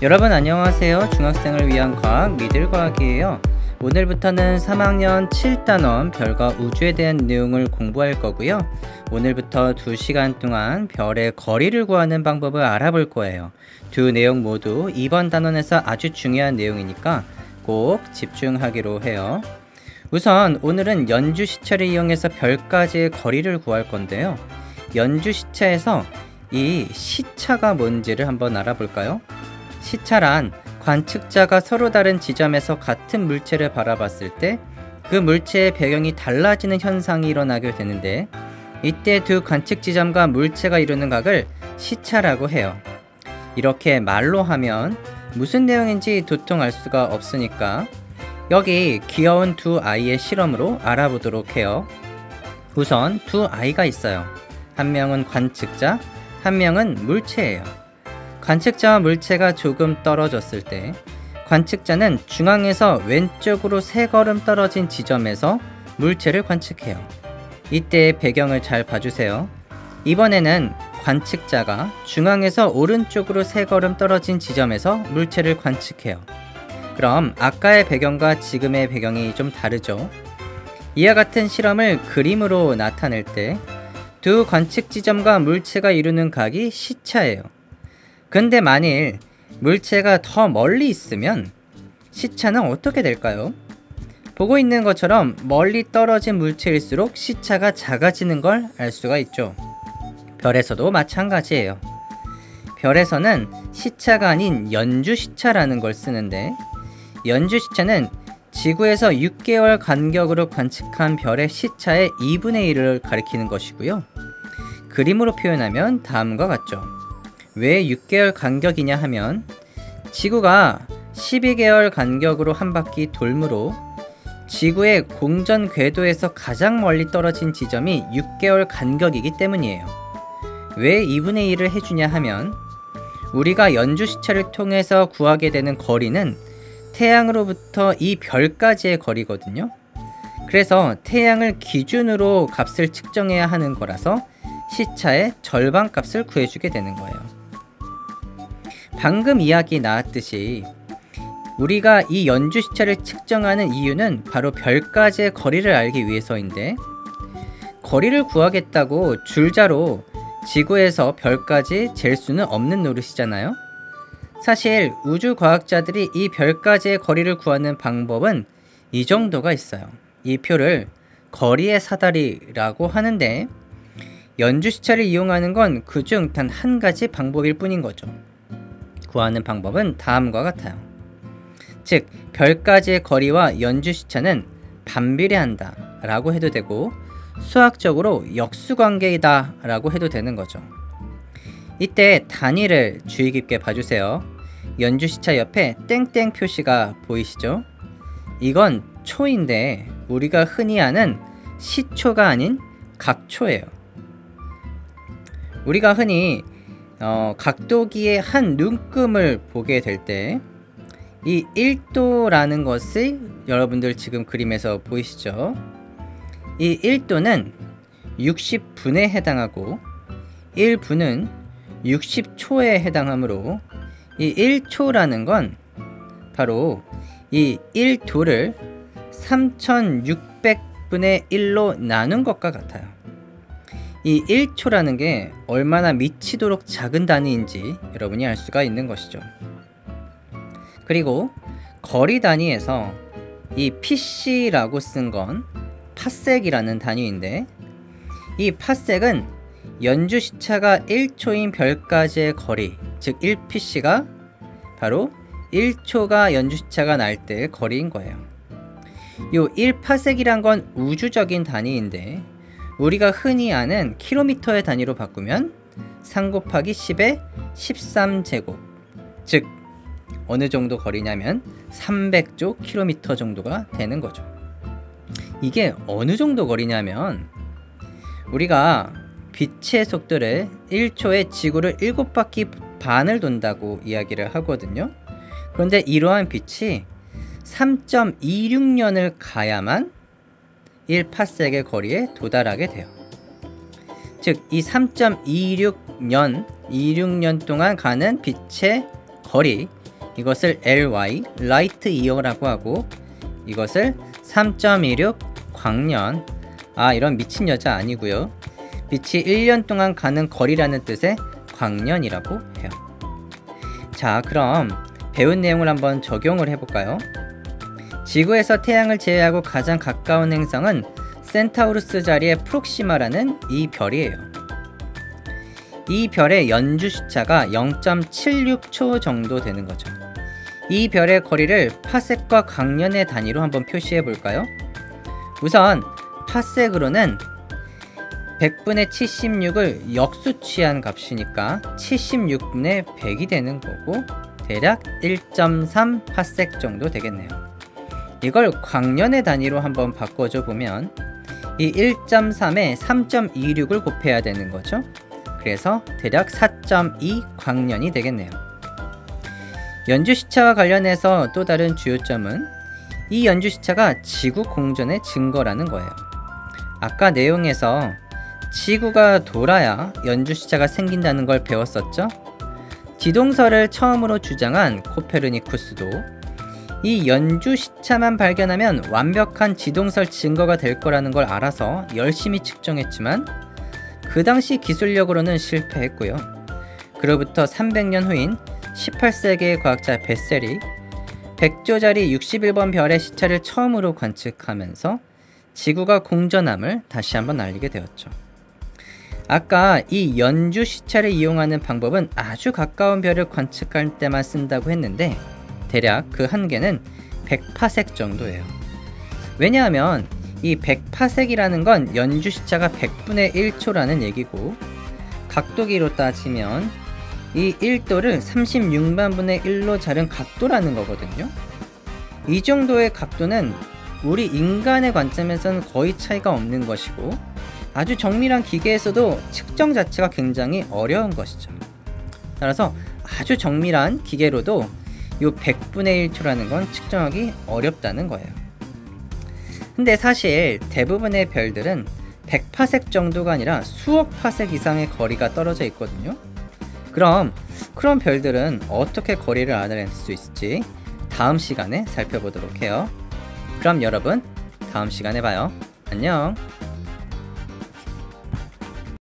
여러분 안녕하세요. 중학생을 위한 과학 미들과학이에요. 오늘부터는 3학년 7단원 별과 우주에 대한 내용을 공부할 거고요. 오늘부터 2시간 동안 별의 거리를 구하는 방법을 알아볼 거예요. 두 내용 모두 이번 단원에서 아주 중요한 내용이니까 꼭 집중하기로 해요. 우선 오늘은 연주 시차를 이용해서 별까지의 거리를 구할 건데요. 연주 시차에서 이 시차가 뭔지를 한번 알아볼까요? 시차란 관측자가 서로 다른 지점에서 같은 물체를 바라봤을 때 그 물체의 배경이 달라지는 현상이 일어나게 되는데, 이때 두 관측 지점과 물체가 이루는 각을 시차라고 해요. 이렇게 말로 하면 무슨 내용인지 도통 알 수가 없으니까 여기 귀여운 두 아이의 실험으로 알아보도록 해요. 우선 두 아이가 있어요. 한 명은 관측자, 한 명은 물체예요. 관측자와 물체가 조금 떨어졌을 때 관측자는 중앙에서 왼쪽으로 3걸음 떨어진 지점에서 물체를 관측해요. 이때의 배경을 잘 봐주세요. 이번에는 관측자가 중앙에서 오른쪽으로 3걸음 떨어진 지점에서 물체를 관측해요. 그럼 아까의 배경과 지금의 배경이 좀 다르죠? 이와 같은 실험을 그림으로 나타낼 때 두 관측 지점과 물체가 이루는 각이 시차예요. 근데 만일 물체가 더 멀리 있으면 시차는 어떻게 될까요? 보고 있는 것처럼 멀리 떨어진 물체일수록 시차가 작아지는 걸 알 수가 있죠. 별에서도 마찬가지예요. 별에서는 시차가 아닌 연주 시차라는 걸 쓰는데, 연주 시차는 지구에서 6개월 간격으로 관측한 별의 시차의 2분의 1을 가리키는 것이고요. 그림으로 표현하면 다음과 같죠. 왜 6개월 간격이냐 하면 지구가 12개월 간격으로 한 바퀴 돌므로 지구의 공전 궤도에서 가장 멀리 떨어진 지점이 6개월 간격이기 때문이에요. 왜 2분의 1을 해주냐 하면 우리가 연주 시차를 통해서 구하게 되는 거리는 태양으로부터 이 별까지의 거리거든요. 그래서 태양을 기준으로 값을 측정해야 하는 거라서 시차의 절반 값을 구해주게 되는 거예요. 방금 이야기 나왔듯이 우리가 이 연주 시차를 측정하는 이유는 바로 별까지의 거리를 알기 위해서인데, 거리를 구하겠다고 줄자로 지구에서 별까지 잴 수는 없는 노릇이잖아요. 사실 우주과학자들이 이 별까지의 거리를 구하는 방법은 이 정도가 있어요. 이 표를 거리의 사다리라고 하는데, 연주 시차를 이용하는 건 그중 단 한 가지 방법일 뿐인 거죠. 구하는 방법은 다음과 같아요. 즉, 별까지의 거리와 연주 시차는 반비례한다 라고 해도 되고, 수학적으로 역수관계이다 라고 해도 되는 거죠. 이때 단위를 주의 깊게 봐주세요. 연주 시차 옆에 땡땡 표시가 보이시죠? 이건 초인데 우리가 흔히 아는 시초가 아닌 각초예요. 우리가 흔히 각도기의 한 눈금을 보게 될 때 이 1도라는 것을 여러분들 지금 그림에서 보이시죠? 이 1도는 60분에 해당하고 1분은 60초에 해당하므로 이 1초라는 건 바로 이 1도를 3600분의 1로 나눈 것과 같아요. 이 1초라는 게 얼마나 미치도록 작은 단위인지 여러분이 알 수가 있는 것이죠. 그리고 거리 단위에서 이 PC라고 쓴 건 파섹이라는 단위인데, 이 파섹은 연주 시차가 1초인 별까지의 거리, 즉 1PC가 바로 1초가 연주 시차가 날 때의 거리인 거예요. 요 1파섹이란 건 우주적인 단위인데, 우리가 흔히 아는 킬로미터의 단위로 바꾸면 3 곱하기 10의 13제곱, 즉 어느 정도 거리냐면 300조 킬로미터 정도가 되는 거죠. 이게 어느 정도 거리냐면 우리가 빛의 속도를 1초에 지구를 7바퀴 반을 돈다고 이야기를 하거든요. 그런데 이러한 빛이 3.26년을 가야만 1파섹의 거리에 도달하게 돼요. 즉 이 3.26년 동안 가는 빛의 거리, 이것을 ly, light year라고 하고, 이것을 3.26 광년, 이런 미친 여자 아니고요. 빛이 1년 동안 가는 거리라는 뜻의 광년이라고 해요. 자, 그럼 배운 내용을 한번 적용을 해볼까요? 지구에서 태양을 제외하고 가장 가까운 행성은 센타우루스 자리의 프록시마라는 이 별이에요. 이 별의 연주 시차가 0.76초 정도 되는 거죠. 이 별의 거리를 파섹과 광년의 단위로 한번 표시해 볼까요? 우선 파섹으로는 100분의 76을 역수취한 값이니까 76분의 100이 되는 거고, 대략 1.3 파섹 정도 되겠네요. 이걸 광년의 단위로 한번 바꿔줘 보면 이 1.3에 3.26을 곱해야 되는 거죠. 그래서 대략 4.2 광년이 되겠네요. 연주 시차와 관련해서 또 다른 주요점은 이 연주 시차가 지구 공전의 증거라는 거예요. 아까 내용에서 지구가 돌아야 연주 시차가 생긴다는 걸 배웠었죠? 지동설을 처음으로 주장한 코페르니쿠스도 이 연주 시차만 발견하면 완벽한 지동설 증거가 될 거라는 걸 알아서 열심히 측정했지만 그 당시 기술력으로는 실패했고요. 그로부터 300년 후인 18세기의 과학자 베셀이 백조자리 61번 별의 시차를 처음으로 관측하면서 지구가 공전함을 다시 한번 알리게 되었죠. 아까 이 연주 시차를 이용하는 방법은 아주 가까운 별을 관측할 때만 쓴다고 했는데 대략 그 한계는 100파섹 정도예요. 왜냐하면 이 100파섹이라는 건 연주 시차가 100분의 1초라는 얘기고, 각도기로 따지면 이 1도를 36만 분의 1로 자른 각도라는 거거든요. 이 정도의 각도는 우리 인간의 관점에서는 거의 차이가 없는 것이고, 아주 정밀한 기계에서도 측정 자체가 굉장히 어려운 것이죠. 따라서 아주 정밀한 기계로도 이 100분의 1초라는 건 측정하기 어렵다는 거예요. 근데 사실 대부분의 별들은 100파섹 정도가 아니라 수억 파섹 이상의 거리가 떨어져 있거든요. 그럼 그런 별들은 어떻게 거리를 알아낼 수 있을지 다음 시간에 살펴보도록 해요. 그럼 여러분, 다음 시간에 봐요. 안녕.